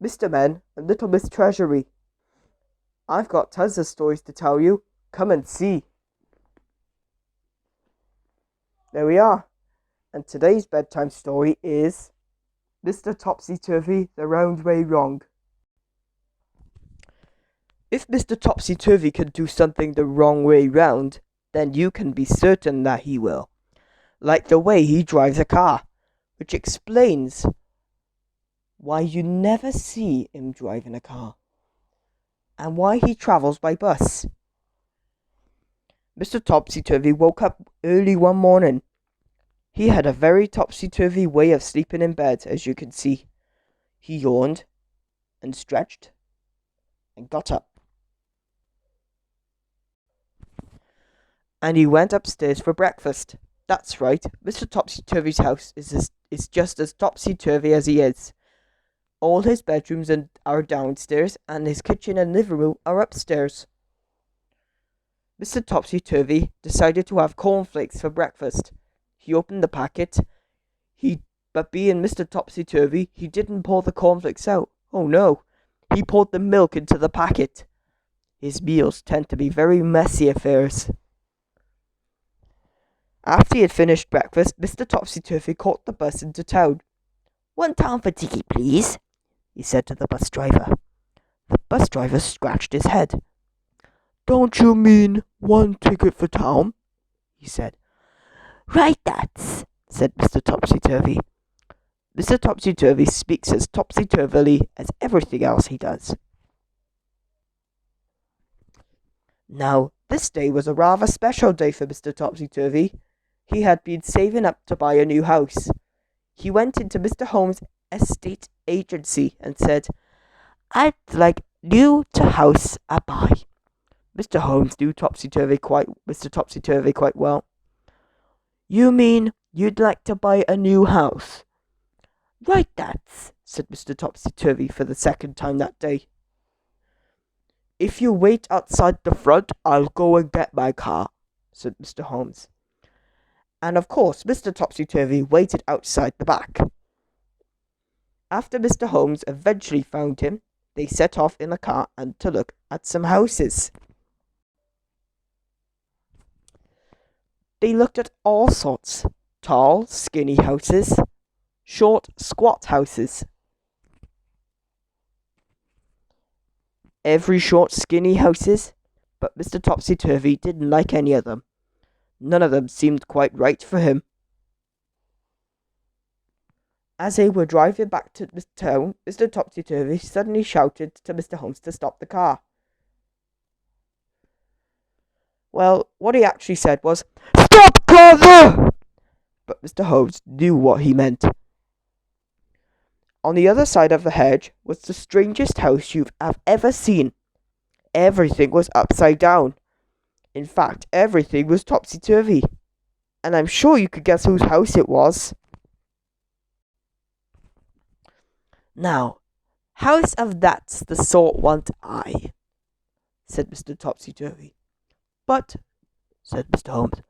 Mr. Men and Little Miss Treasury. I've got tons of stories to tell you. Come and see. There we are. And today's bedtime story is Mr. Topsy-Turvy, the Round Way Wrong. If Mr. Topsy-Turvy can do something the wrong way round, then you can be certain that he will. Like the way he drives a car, which explains why you never see him driving a car, and why he travels by bus. Mr. Topsy-Turvy woke up early one morning. He had a very topsy-turvy way of sleeping in bed, as you can see. He yawned and stretched and got up. And he went upstairs for breakfast. That's right, Mr. Topsy-Turvy's house is just as topsy-turvy as he is. All his bedrooms are downstairs, and his kitchen and living room are upstairs. Mr. Topsy-Turvy decided to have cornflakes for breakfast. He opened the packet, but being Mr. Topsy-Turvy, he didn't pour the cornflakes out. Oh no, he poured the milk into the packet. His meals tend to be very messy affairs. After he had finished breakfast, Mr. Topsy-Turvy caught the bus into town. "1 pound for ticket, please," he said to the bus driver. The bus driver scratched his head. "Don't you mean 1 ticket for town?" he said. "Right, that's," said Mr. Topsy-Turvy. Mr. Topsy-Turvy speaks as topsy-turvily as everything else he does. Now, this day was a rather special day for Mr. Topsy-Turvy. He had been saving up to buy a new house. He went into Mr. Holmes' estate agency and said, "I'd like you to house a buy." Mr. Holmes knew Mr. Topsy-Turvy quite well. "You mean you'd like to buy a new house?" "Right, that's," said Mr. Topsy-Turvy for the second time that day. "If you wait outside the front, I'll go and get my car," said Mr. Holmes. And of course, Mr. Topsy-Turvy waited outside the back. After Mr. Holmes eventually found him, they set off in the car and to look at some houses. They looked at all sorts: tall, skinny houses, short, squat houses. Every short, skinny houses, but Mr. Topsy-Turvy didn't like any of them. None of them seemed quite right for him. As they were driving back to the town, Mr. Topsy-Turvy suddenly shouted to Mr. Holmes to stop the car. Well, what he actually said was, "Stop, brother!" But Mr. Holmes knew what he meant. On the other side of the hedge was the strangest house you have ever seen. Everything was upside down. In fact, everything was topsy-turvy. And I'm sure you could guess whose house it was. "Now, house of that's the sort want I," said Mr. Topsy-Turvy. "But," said Mr. Holmes,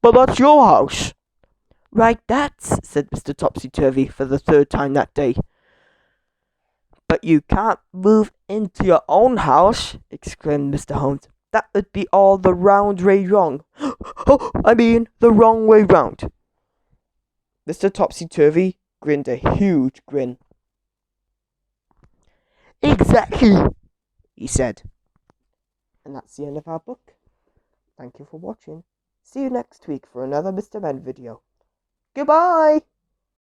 "but that's your house." "Right, that's," said Mr. Topsy-Turvy for the third time that day. "But you can't move into your own house," exclaimed Mr. Holmes. "That would be all the round way wrong." I mean the wrong way round." Mr. Topsy-Turvy grinned a huge grin. "Exactly," he said. And that's the end of our book. Thank you for watching. See you next week for another Mr. Men video. Goodbye!